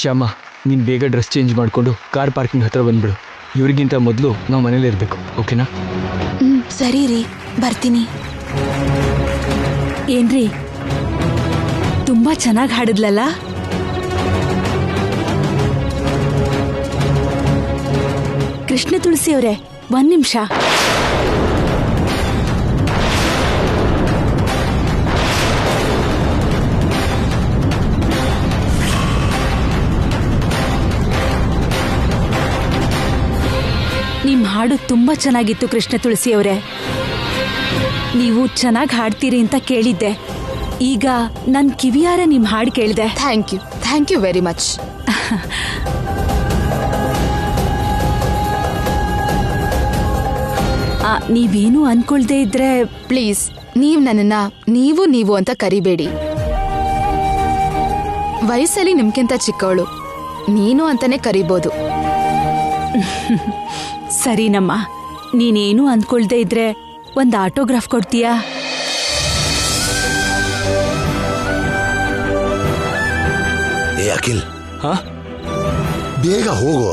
ಶ್ಯಾಮ, ನೀನು ಬೇಗ dress change ಮಾಡಿಕೊಂಡು ಕಾರ್ ಪಾರ್ಕಿಂಗ್ ಹತ್ರ ಬಂದ್ಬಿಡು. ಇವ್ರಿಗಿಂತ ಮೊದಲು ನಾವು ಮನೇಲಿ ಇರಬೇಕು, ಓಕೆನಾ? ಸರಿ ರೀ, ಬರ್ತೀನಿ. ಏನ್ರಿ, ತುಂಬಾ ಚೆನ್ನಾಗಿ ಹಾಡಿದ್ಲಲ್ಲ? ಕೃಷ್ಣ ತುಳಸಿ ಅವರೇ, 1 ನಿಮಿಷ. ನಿಮ್ ಹಾಡು ತುಂಬಾ ಚೆನ್ನಾಗಿತ್ತು ಕೃಷ್ಣ ತುಳಸಿ ಅವರೇ. ನೀವು ಚೆನ್ನಾಗಿ ಹಾಡ್ತೀರಿ ಅಂತ ಕೇಳಿದ್ದೆ. ಈಗ ನನ್ ಕಿವಿಯಾರ ನಿಮ್ ಹಾಡು ಕೇಳಿದೆ. Thank you very much. ನೀವೇನು ಅನ್ಕೊಳ್ದೇ ಇದ್ರೆ ಪ್ಲೀಸ್, ನೀವ್ ನನ್ನನ್ನ ನೀವು ಅಂತ ಕರಿಬೇಡಿ. ವಯಸ್ಸಲ್ಲಿ ನಿಮ್ಗಿಂತ ಚಿಕ್ಕವಳು, ನೀನು ಅಂತಾನೆ ಕರಿಬೋದು. ಸರಿನಮ್ಮ, ನೀನೇನು ಅಂದ್ಕೊಳ್ದೇ ಇದ್ರೆ ಒಂದು ಆಟೋಗ್ರಾಫ್ ಕೊಡ್ತೀಯಾ? ಏ ಅಖಿಲ್, ಹಾ, ಬೇಗ ಹೋಗೋ.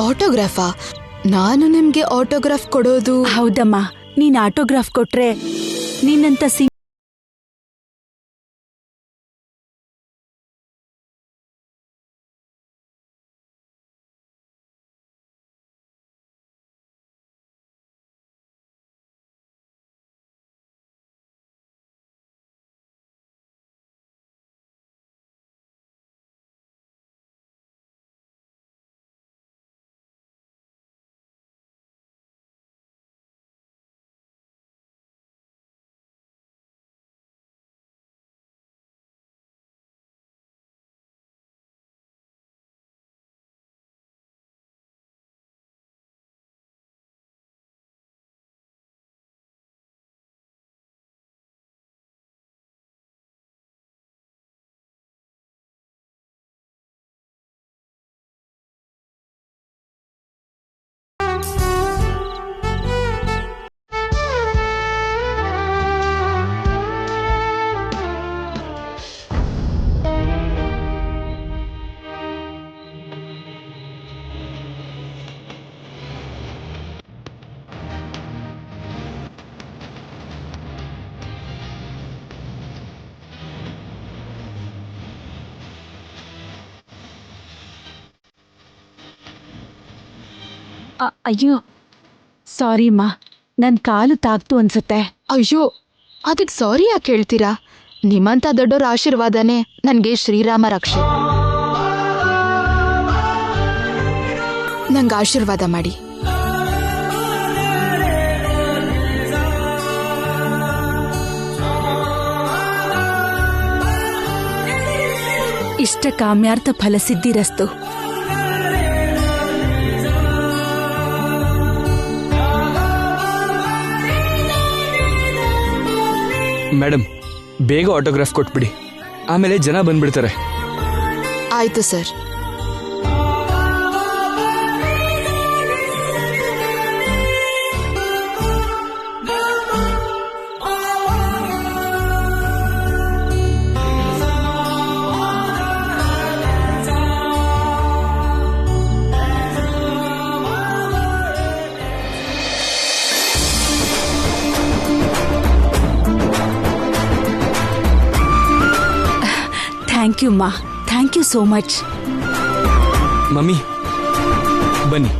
ಆಟೋಗ್ರಾಫಾ? ನಾನು ನಿಮ್ಗೆ ಆಟೋಗ್ರಾಫ್ ಕೊಡೋದು? ಹೌದಮ್ಮ, ನೀನ್ ಆಟೋಗ್ರಾಫ್ ಕೊಟ್ರೆ ನಿನ್ನಂತ ಅಯ್ಯೋ ಸಾರಿ ಅಮ್ಮ, ನನ್ ಕಾಲು ತಾಗ್ತು ಅನ್ಸುತ್ತೆ. ಅಯ್ಯೋ, ಅದಕ್ಕೆ ಸಾರಿ ಯಾಕೆ ಹೇಳ್ತೀರಾ? ನಿಮ್ಮಂತ ದೊಡ್ಡೋರ ಆಶೀರ್ವಾದನೇ ನನ್ಗೆ ಶ್ರೀರಾಮ ರಕ್ಷೆ. ನಂಗೆ ಆಶೀರ್ವಾದ ಮಾಡಿ. ಇಷ್ಟ ಕಾಮ್ಯಾರ್ಥ ಫಲಸಿದ್ಧಿರಸ್ತು. ಮೇಡಮ್, ಬೇಗ ಆಟೋಗ್ರಾಫ್ ಕೊಟ್ಬಿಡಿ, ಆಮೇಲೆ ಜನ ಬಂದ್ಬಿಡ್ತಾರೆ. ಆಯ್ತು ಸರ್. ಥ್ಯಾಂಕ್ ಯು ಅಮ್ಮ, thank you so much. Mummy ಬನ್ನಿ.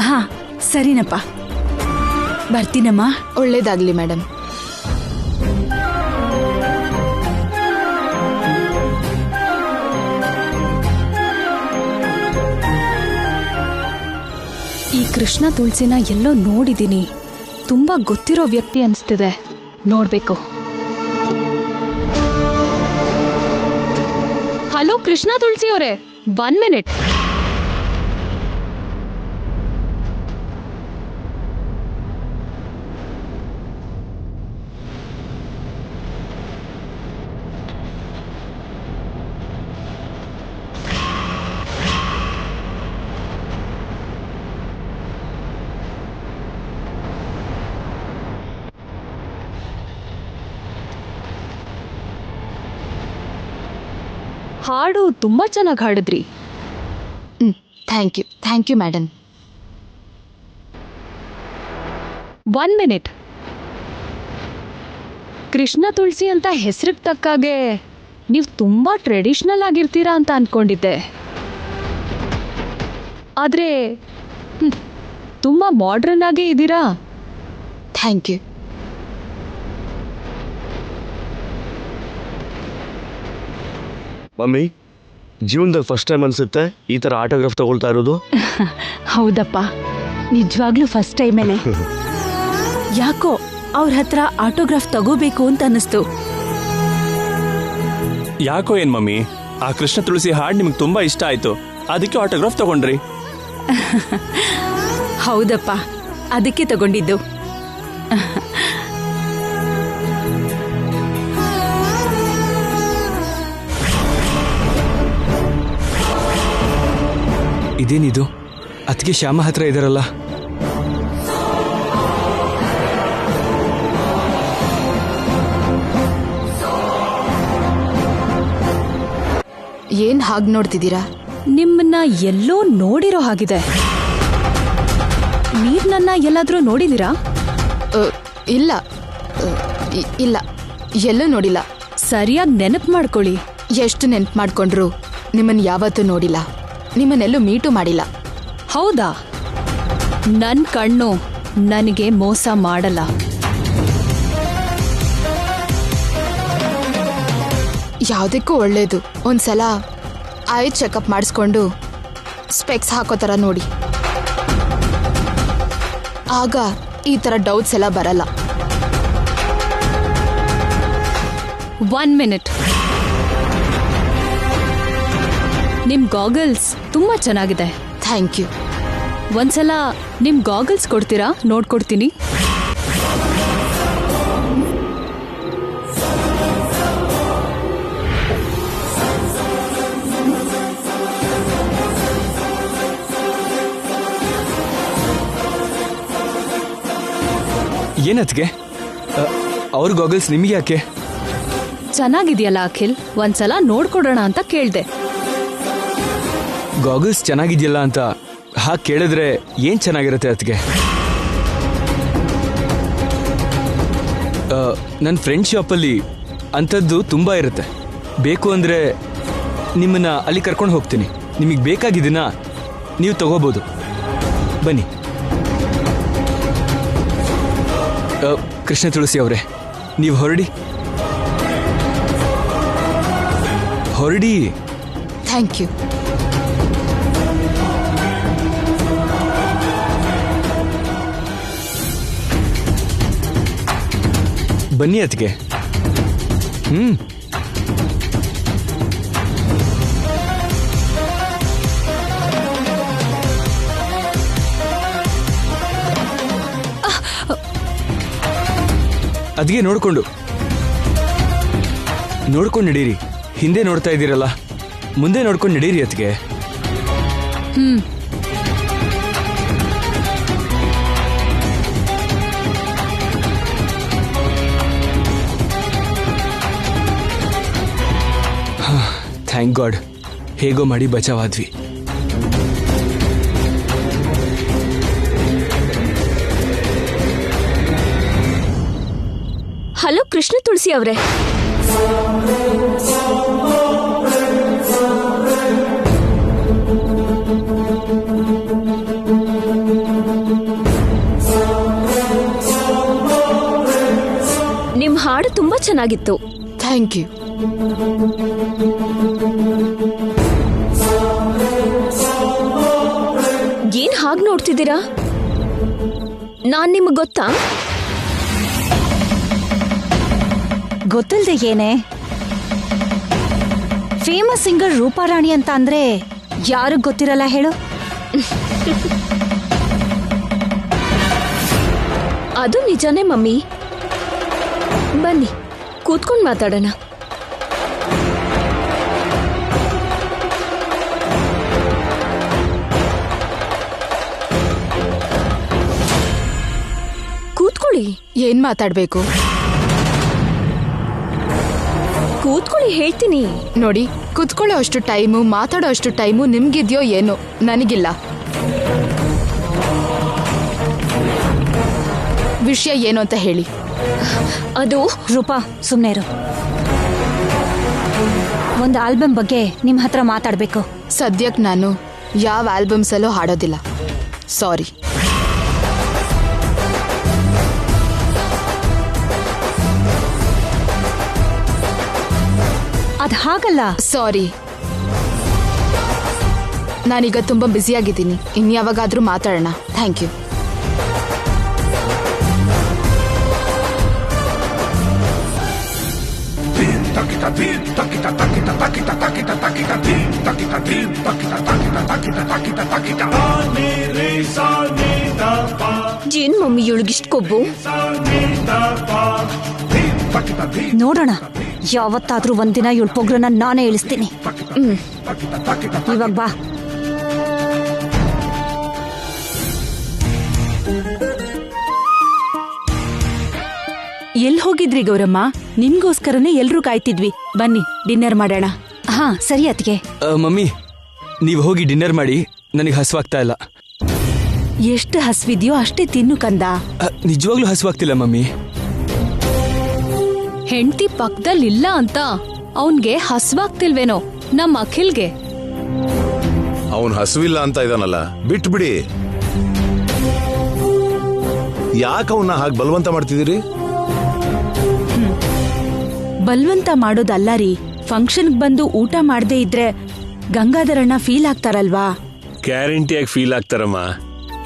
ಹಾ ಸರಿನಪ್ಪ, ಬರ್ತೀನಮ್ಮ. ಒಳ್ಳೇದಾಗ್ಲಿ ಮೇಡಮ್. ಈ ಕೃಷ್ಣ ತುಳಸಿನ ಎಲ್ಲೋ ನೋಡಿದ್ದೀನಿ, ತುಂಬಾ ಗೊತ್ತಿರೋ ವ್ಯಕ್ತಿ ಅನಿಸ್ತಿದೆ, ನೋಡ್ಬೇಕು. ಹಲೋ ಕೃಷ್ಣ ತುಳಸಿ ಅವರೇ, 1 ಮಿನಿಟ್. ಹಾಡು ತುಂಬ ಚೆನ್ನಾಗಿ ಹಾಡಿದ್ರಿ. Thank you madam. 1 minute. Krishna Tulasi ಅಂತ ಹೆಸರಿಗೆ ತಕ್ಕಾಗೆ ನೀವು ತುಂಬ ಟ್ರೆಡಿಷ್ನಲ್ ಆಗಿರ್ತೀರಾ ಅಂತ ಅಂದ್ಕೊಂಡಿದ್ದೆ. ಆದರೆ ತುಂಬ ಮಾಡ್ರನ್ ಆಗೇ ಇದ್ದೀರಾ. Thank you. ಮಮ್ಮಿ, ಜೀವನದಲ್ಲಿ ಫಸ್ಟ್ ಟೈಮ್ ಅನ್ಸುತ್ತೆ ಈ ಥರ ಆಟೋಗ್ರಾಫ್ ತಗೊಳ್ತಾ ಇರೋದು. ಹೌದಪ್ಪ, ನಿಜವಾಗ್ಲೂ ಫಸ್ಟ್ ಟೈಮೇನೆ. ಯಾಕೋ ಅವ್ರ ಹತ್ರ ಆಟೋಗ್ರಾಫ್ ತಗೋಬೇಕು ಅಂತ ಅನ್ನಿಸ್ತು. ಯಾಕೋ ಏನ್ ಮಮ್ಮಿ, ಆ ಕೃಷ್ಣ ತುಳಸಿ ಹಾಡು ನಿಮ್ಗೆ ತುಂಬಾ ಇಷ್ಟ ಆಯ್ತು, ಅದಕ್ಕೆ ಆಟೋಗ್ರಾಫ್ ತಗೊಂಡ್ರಿ. ಹೌದಪ್ಪ, ಅದಕ್ಕೆ ತಗೊಂಡಿದ್ದು. ಇದೇನಿದು? ಅದಕ್ಕೆ ಶ್ಯಾಮ ಹತ್ರ ಇದಾರಲ್ಲ. ಏನ್ ಹಾಗೆ ನೋಡ್ತಿದ್ದೀರಾ? ನಿಮ್ಮನ್ನ ಎಲ್ಲೋ ನೋಡಿರೋ ಹಾಗಿದೆ. ನೀವ್ ನನ್ನ ಎಲ್ಲಾದ್ರೂ ನೋಡಿದೀರಾ? ಇಲ್ಲ ಇಲ್ಲ, ಎಲ್ಲೂ ನೋಡಿಲ್ಲ. ಸರಿಯಾಗಿ ನೆನಪು ಮಾಡ್ಕೊಳ್ಳಿ. ಎಷ್ಟು ನೆನ್ಪು ಮಾಡ್ಕೊಂಡ್ರು ನಿಮ್ಮನ್ನ ಯಾವತ್ತೂ ನೋಡಿಲ್ಲ, ನಿಮ್ಮನ್ನೆಲ್ಲೂ ಮೀಟು ಮಾಡಿಲ್ಲ. ಹೌದಾ? ನನ್ ಕಣ್ಣು ನನಗೆ ಮೋಸ ಮಾಡಲ್ಲ. ಯಾವುದಕ್ಕೂ ಒಳ್ಳೇದು ಒಂದ್ಸಲ ಐ ಚೆಕಪ್ ಮಾಡಿಸ್ಕೊಂಡು ಸ್ಪೆಕ್ಸ್ ಹಾಕೋ ಥರ ನೋಡಿ. ಆಗ ಈ ಥರ ಡೌಟ್ಸ್ ಎಲ್ಲ ಬರಲ್ಲ. 1 ಮಿನಿಟ್. ನಿಮ್ ಗಾಗಲ್ಸ್ ತುಂಬಾ ಚೆನ್ನಾಗಿದೆ. Thank you. ಒಂದ್ಸಲ ನಿಮ್ ಗಾಗಲ್ಸ್ ಕೊಡ್ತೀರಾ? ನೋಡ್ಕೊಡ್ತೀನಿ. ಏನತ್ಗೆ ಅವ್ರ ಗಾಗಲ್ಸ್ ನಿಮಗೆ ಯಾಕೆ? ಚೆನ್ನಾಗಿದೆಯಲ್ಲ ಅಖಿಲ್, ಒಂದ್ಸಲ ನೋಡ್ಕೊಡೋಣ ಅಂತ ಕೇಳ್ದೆ. ಗಾಗಲ್ಸ್ ಚೆನ್ನಾಗಿದೆಯಲ್ಲ ಅಂತ ಹಾಗೆ ಕೇಳಿದ್ರೆ ಏನ್ ಚೆನ್ನಾಗಿರುತ್ತೆ ಅದಕ್ಕೆ? ನನ್ನ ಫ್ರೆಂಡ್ ಶಾಪಲ್ಲಿ ಅಂಥದ್ದು ತುಂಬ ಇರುತ್ತೆ. ಬೇಕು ಅಂದರೆ ನಿಮ್ಮನ್ನ ಅಲ್ಲಿ ಕರ್ಕೊಂಡು ಹೋಗ್ತೀನಿ. ನಿಮಗೆ ಬೇಕಾಗಿದ್ದನ್ನ ನೀವು ತಗೋಬೋದು. ಬನ್ನಿ. ಕೃಷ್ಣ ತುಳಸಿ ಅವರೇ, ನೀವು ಹೊರಡಿ. Thank you. ಬನ್ನಿ ಅದಕ್ಕೆ. ಅದ್ಗೆ ನೋಡ್ಕೊಂಡು ನಡೀರಿ. ಹಿಂದೆ ನೋಡ್ತಾ ಇದ್ದೀರಲ್ಲ, ಮುಂದೆ ನೋಡ್ಕೊಂಡು ನಡೀರಿ ಅದಕ್ಕೆ. ಥ್ಯಾಂಕ್ ಗಾಡ್, ಹೇಗೋ ಮಾಡಿ ಬಚಾವಾದ್ವಿ. ಹಲೋ ಕೃಷ್ಣ ತುಳಸಿ ಅವರೇ. ನಿಮ್ ಹಾಡು ತುಂಬಾ ಚೆನ್ನಾಗಿತ್ತು. Thank you. ಏನ್ ಹಾಗೆ ನೋಡ್ತಿದ್ದೀರಾ? ನಾನ್ ನಿಮ್ಗೆ ಗೊತ್ತಾ? ಗೊತ್ತಿಲ್ದೆ ಏನೇ? ಫೇಮಸ್ ಸಿಂಗರ್ ರೂಪಾರಾಣಿ ಅಂತ ಅಂದ್ರೆ ಯಾರಿಗ್ ಗೊತ್ತಿರಲ್ಲ ಹೇಳು? ಅದು ನಿಜಾನೇ ಮಮ್ಮಿ. ಬನ್ನಿ ಕೂತ್ಕೊಂಡು ಮಾತಾಡೋಣ. ಕೂತ್ಕೊಳ್ಳಿ. ಏನ್ ಮಾತಾಡ್ಬೇಕು? ಕೂತ್ಕೊಳ್ಳಿ ಹೇಳ್ತೀನಿ. ನೋಡಿ, ಕುತ್ಕೊಳ್ಳೋ ಅಷ್ಟು ಟೈಮು, ಮಾತಾಡೋ ಅಷ್ಟು ಟೈಮು ನಿಮ್ಗಿದ್ಯೋ ಏನೋ, ನನಗಿಲ್ಲ. ವಿಷಯ ಏನು ಅಂತ ಹೇಳಿ. ಅದು ರೂಪಾ, ಸುಮ್ನೆ ಇರು. ಒಂದು ಆಲ್ಬಮ್ ಬಗ್ಗೆ ನಿಮ್ ಹತ್ರ ಮಾತಾಡ್ಬೇಕು. ಸದ್ಯಕ್ಕೆ ನಾನು ಯಾವ ಆಲ್ಬಮ್ಸಲ್ಲೂ ಹಾಡೋದಿಲ್ಲ. ಸಾರಿ. ಅದ್ ಹಾಗಲ್ಲ. ಸಾರಿ, ನಾನೀಗ ತುಂಬಾ ಬ್ಯುಸಿಯಾಗಿದ್ದೀನಿ. ಇನ್ಯಾವಾಗಾದ್ರೂ ಮಾತಾಡೋಣ. Thank you. ಏನ್ ಮಮ್ಮಿ ಇವಳಿಗಿಷ್ಟು ಕೊಬ್ಬು? ನೋಡೋಣ, ಯಾವತ್ತಾದ್ರೂ ಒಂದಿನ ಇವಳ ಪೊಗ್ರನ್ನ ನಾನೇ ಇಳಿಸ್ತೀನಿ. ಇವಾಗ ಬಾ. ಎಲ್ ಹೋಗಿದ್ರಿ ಗೌರಮ್ಮ? ನಿಮ್ಗೋಸ್ಕರನೇ ಎಲ್ರೂ ಕಾಯ್ತಿದ್ವಿ. ಬನ್ನಿ ಡಿನ್ನರ್ ಮಾಡೋಣ. ಹಾ ಸರಿ ಅತ್ತಿಗೆ. ಮಮ್ಮಿ, ನೀವು ಹೋಗಿ ಡಿನ್ನರ್ ಮಾಡಿ, ನನಗೆ ಹಸುವಾಗ್ತಾ ಇಲ್ಲ. ಎಷ್ಟು ಹಸ್ವಿದ್ಯೋ ಅಷ್ಟೇ ತಿನ್ನು ಕಂದ. ನಿಜವಾಗ್ಲೂ ಹಸುವಾಗ್ತಿಲ್ಲ ಮಮ್ಮಿ. ಹೆಂಡತಿ ಪಕ್ಕದಲ್ಲಿಲ್ಲ ಅಂತ ಅವನ್ಗೆ ಹಸ್ವಾಗ್ತಿಲ್ವೇನೋ ನಮ್ಮ ಅಖಿಲ್ಗೆ. ಅವನ್ ಹಸುವಿಲ್ಲ ಅಂತ ಇದಾನಲ್ಲ, ಬಿಟ್ಬಿಡಿ. ಯಾಕೆ ಅವನ್ನ ಹಾಗೆ ಬಲವಂತ ಮಾಡ್ತಿದ್ದೀರಿ? ಬಲ್ವಂತ ಮಾಡೋದಲ್ಲ ರೀ. ಫಂಕ್ಷನ್ಗೆ ಬಂದು ಊಟ ಮಾಡದೇ ಇದ್ರೆ ಗಂಗಾಧರಣ್ಣ ಫೀಲ್ ಆಗ್ತಾರಲ್ವಾ? ಗ್ಯಾರಂಟಿಯಾಗಿ ಫೀಲ್ ಆಗ್ತಾರಮ್ಮ.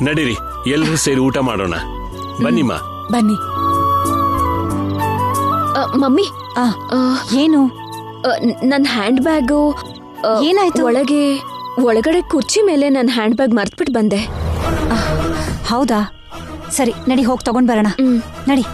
ನಡೀರಿ, ಎಲ್ಲರೂ ಸೇರಿ ಊಟ ಮಾಡೋಣ. ಬನ್ನಿಮ್ಮ. ಬನ್ನಿ. ಮಮ್ಮಿ, ಏನು? ನನ್ನ ಹ್ಯಾಂಡ್ ಬ್ಯಾಗು ಏನಾಯ್ತು? ಒಳಗಡೆ ಕುರ್ಚಿ ಮೇಲೆ ನನ್ನ ಹ್ಯಾಂಡ್ ಬ್ಯಾಗ್ ಮರ್ತ್ಬಿಟ್ಟು ಬಂದೆ. ಹೌದಾ? ಸರಿ, ನಡಿ, ಹೋಗಿ ತಗೊಂಡ್ ಬರೋಣ. ನಡಿ.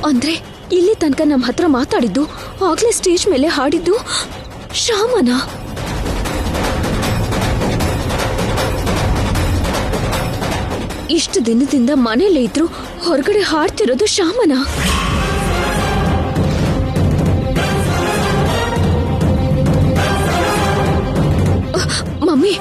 ಅಂದ್ರೆ ಇಲ್ಲಿ ತನಕ ನಮ್ಮ ಹತ್ರ ಮಾತಾಡಿದ್ದು, ಆಗ್ಲೇ ಸ್ಟೇಜ್ ಮೇಲೆ ಹಾಡಿದ್ದು ಶ್ಯಾಮನ. ಇಷ್ಟು ದಿನದಿಂದ ಮನೇಲೇ ಇದ್ರು ಹೊರಗಡೆ ಹಾಡ್ತಿರೋದು ಶ್ಯಾಮನ. ಮಮ್ಮಿ,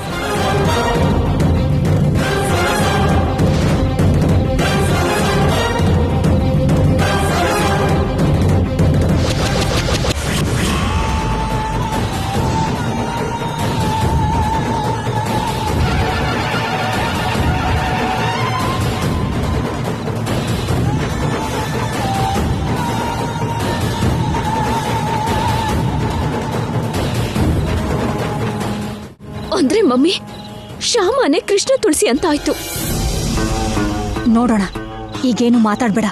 ಅಂದ್ರೆ ಮಮ್ಮಿ, ಶ್ಯಾಮನೆ ಕೃಷ್ಣ ತುಳಸಿ ಅಂತ ಆಯ್ತು. ನೋಡೋಣ, ಈಗೇನು ಮಾತಾಡ್ಬೇಡ,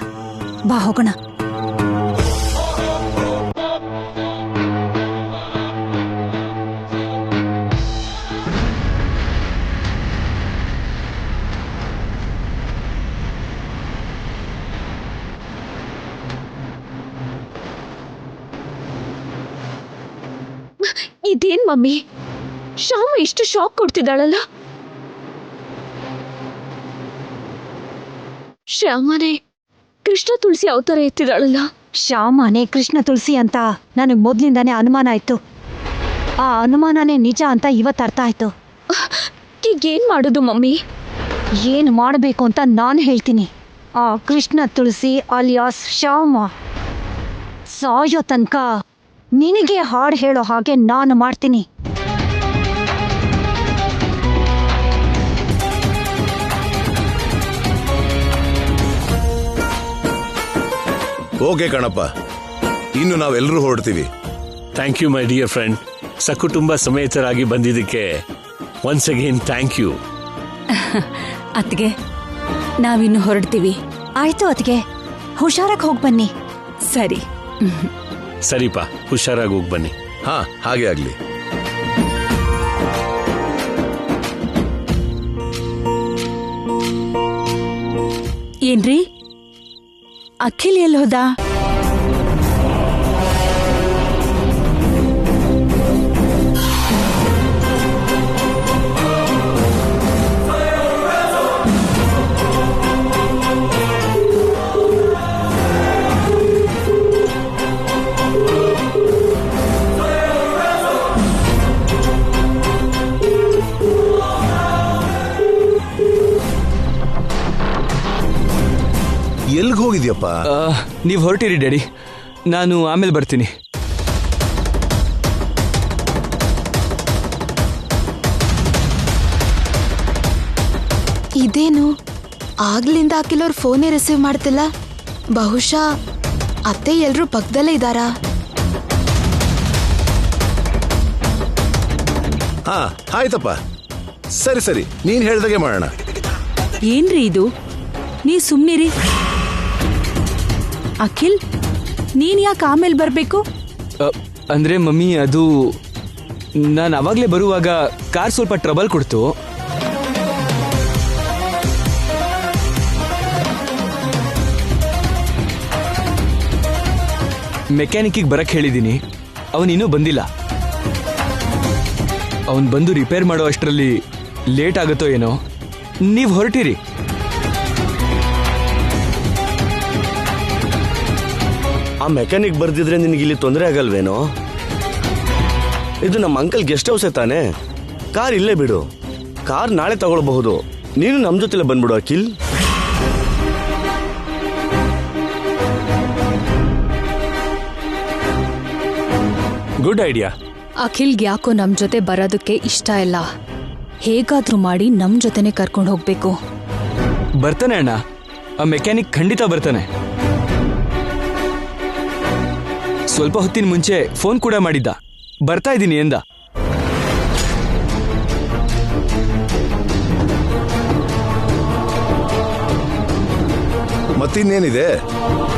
ಬಾ ಹೋಗೋಣ. ಇದೇನ್ ಮಮ್ಮಿ, ಶ್ಯಾಮ ಇಷ್ಟು ಶಾಕ್ ಕೊಡ್ತಿದ್ದಾಳಲ್ಲ. ಶ್ಯಾಮನೆ ಕೃಷ್ಣ ತುಳಸಿ ಅವತಾರ ಎತ್ತಿದಾಳಲ್ಲ. ಶ್ಯಾಮನೇ ಕೃಷ್ಣ ತುಳಸಿ ಅಂತ ನನಗೆ ಮೊದಲಿಂದಾನೇ ಅನುಮಾನ ಇತ್ತು. ಆ ಅನುಮಾನನೇ ನಿಜ ಅಂತ ಇವತ್ತು ಅರ್ಥ ಆಯ್ತು. ಈಗೇನ್ ಮಾಡೋದು ಮಮ್ಮಿ? ಏನು ಮಾಡಬೇಕು ಅಂತ ನಾನು ಹೇಳ್ತೀನಿ. ಆ ಕೃಷ್ಣ ತುಳಸಿ ಅಲಿಯಾಸ್ ಶ್ಯಾಮ ಸಾಯೋ ತನಕ ನಿನಗೆ ಹಾಡು ಹೇಳೋ ಹಾಗೆ ನಾನು ಮಾಡ್ತೀನಿ. ಓಕೆ ಕಣಪ್ಪ, ಇನ್ನು ನಾವೆಲ್ಲರೂ ಹೊರಡ್ತೀವಿ. Thank you my dear friend. ಸಕುಟುಂಬ ಸಮೇತರಾಗಿ ಬಂದಿದ್ದಕ್ಕೆ ಒನ್ಸ್ ಅಗೇನ್ ಥ್ಯಾಂಕ್ ಯು. ಅತ್ಗೆ ನಾವಿನ್ನು ಹೊರಡ್ತೀವಿ. ಆಯ್ತು ಅದಕ್ಕೆ, ಹುಷಾರಾಗಿ ಹೋಗಿ ಬನ್ನಿ. ಸರಿ. ಸರಿಪ, ಹುಷಾರಾಗಿ ಹೋಗಿ ಬನ್ನಿ. ಹಾ, ಹಾಗೆ ಆಗ್ಲಿ. ಏನ್ರಿ, ಅಖಿಲ್ ಎಲ್ಲಿ ಹೋದ? ಎಲ್ಗೆ ಹೋಗಿದ್ಯಪ್ಪ? ನೀವು ಹೊರಟಿರಿ ಡ್ಯಾಡಿ, ನಾನು ಆಮೇಲೆ ಬರ್ತೀನಿ. ಇದೇನು ಆಗ್ಲಿಂದ ಅಖಿಲವ್ರ ಫೋನೇ ರಿಸೀವ್ ಮಾಡ್ತಿಲ್ಲ? ಬಹುಶಃ ಅತ್ತೆ ಎಲ್ರೂ ಪಕ್ಕದಲ್ಲೇ ಇದ್ದಾರಾ? ಹಾ, ಆಯ್ತಪ್ಪ. ಸರಿ ಸರಿ, ನೀನ್ ಹೇಳ್ದಾಗೆ ಮಾಡೋಣ. ಏನ್ರಿ ಇದು? ನೀ ಸುಮ್ನಿರಿ. ಅಖಿಲ್, ನೀನ್ ಯಾಕೆ ಆಮೇಲೆ ಬರ್ಬೇಕು? ಅಂದ್ರೆ ಮಮ್ಮಿ, ಅದು ನಾನು ಅವಾಗಲೇ ಬರುವಾಗ ಕಾರ್ ಸ್ವಲ್ಪ ಟ್ರಬಲ್ ಕೊಡ್ತು. ಮೆಕ್ಯಾನಿಕ್ಕಿಗೆ ಬರಕ್ಕೆ ಹೇಳಿದ್ದೀನಿ, ಅವನಿನ್ನೂ ಬಂದಿಲ್ಲ. ಅವನು ಬಂದು ರಿಪೇರ್ ಮಾಡೋ ಅಷ್ಟರಲ್ಲಿ ಲೇಟ್ ಆಗುತ್ತೋ ಏನೋ. ನೀವು ಹೊರಟಿರಿ. ಆ ಮೆಕ್ಯಾನಿಕ್ ಬರ್ದಿದ್ರೆ ನಿನಗೆ ಇಲ್ಲಿ ತೊಂದರೆ ಆಗಲ್ವೇನೋ? ಇದು ನಮ್ಮ ಅಂಕಲ್ ಗೆಸ್ಟ್ ಹೌಸೇ ತಾನೆ. ಕಾರ್ ಇಲ್ಲೇ ಬಿಡು, ಕಾರ್ ನಾಳೆ ತಗೊಳ್ಬಹುದು. ನೀನು ನಮ್ಮ ಜೊತೆಲೆ ಬಂದ್ಬಿಡು ಅಖಿಲ್. Good idea. ಅಖಿಲ್ಗೆ ಯಾಕೋ ನಮ್ ಜೊತೆ ಬರೋದಕ್ಕೆ ಇಷ್ಟ ಇಲ್ಲ. ಹೇಗಾದ್ರೂ ಮಾಡಿ ನಮ್ ಜೊತೆನೆ ಕರ್ಕೊಂಡು ಹೋಗ್ಬೇಕು. ಬರ್ತಾನೆ ಅಣ್ಣ, ಆ ಮೆಕ್ಯಾನಿಕ್ ಖಂಡಿತ ಬರ್ತಾನೆ. ಸ್ವಲ್ಪ ಹೊತ್ತಿನ ಮುಂಚೆ ಫೋನ್ ಕೂಡ ಮಾಡಿದ್ದ, ಬರ್ತಾ ಇದ್ದೀನಿ ಎಂದ. ಮತ್ತಿನ್ನೇನಿದೆ,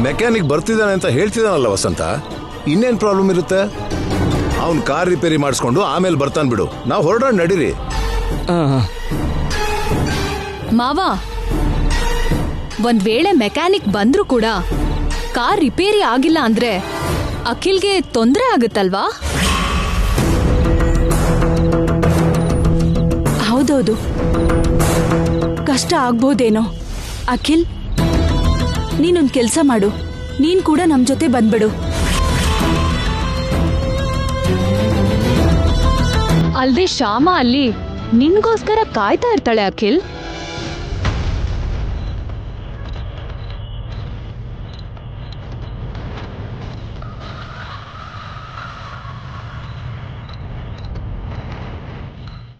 ಮೆಕ್ಯಾನಿಕ್ ಬರ್ತಿದ್ದಾನೆ ಅಂತ ಹೇಳ್ತಿದ್ದಾನಲ್ಲ ವಸಂತ. ಇನ್ನೇನ್ ಪ್ರಾಬ್ಲಮ್ ಇರುತ್ತೆ? ಅವನ್ ಕಾರ್ ರಿಪೇರಿ ಮಾಡಿಸ್ಕೊಂಡು ಆಮೇಲೆ ಬರ್ತಾನ್ ಬಿಡು. ನಾವು ಹೊರಡೋಣ, ನಡೀರಿ. ಮಾವ, ಒಂದ್ ವೇಳೆ ಮೆಕ್ಯಾನಿಕ್ ಬಂದ್ರು ಕೂಡ ಕಾರ್ ರಿಪೇರಿ ಆಗಿಲ್ಲ ಅಂದ್ರೆ ಅಖಿಲ್ಗೆ ತೊಂದರೆ ಆಗುತ್ತಲ್ವಾ? ಹೌದೌದು, ಕಷ್ಟ ಆಗ್ಬೋದೇನೋ. ಅಖಿಲ್, ನೀನೊಂದ್ ಕೆಲ್ಸ ಮಾಡು, ನೀನ್ ಕೂಡ ನಮ್ ಜೊತೆ ಬಂದ್ಬಿಡು. ಅಲ್ದೆ ಶ್ಯಾಮ ಅಲ್ಲಿ ನಿನ್ಗೋಸ್ಕರ ಕಾಯ್ತಾ ಇರ್ತಾಳೆ ಅಖಿಲ್.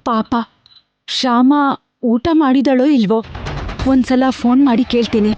ಪಾಪ ಶ್ಯಾಮ ಊಟ ಮಾಡಿದಳೋ ಇಲ್ವೋ, ಒಂದ್ಸಲ ಫೋನ್ ಮಾಡಿ ಕೇಳ್ತೀನಿ.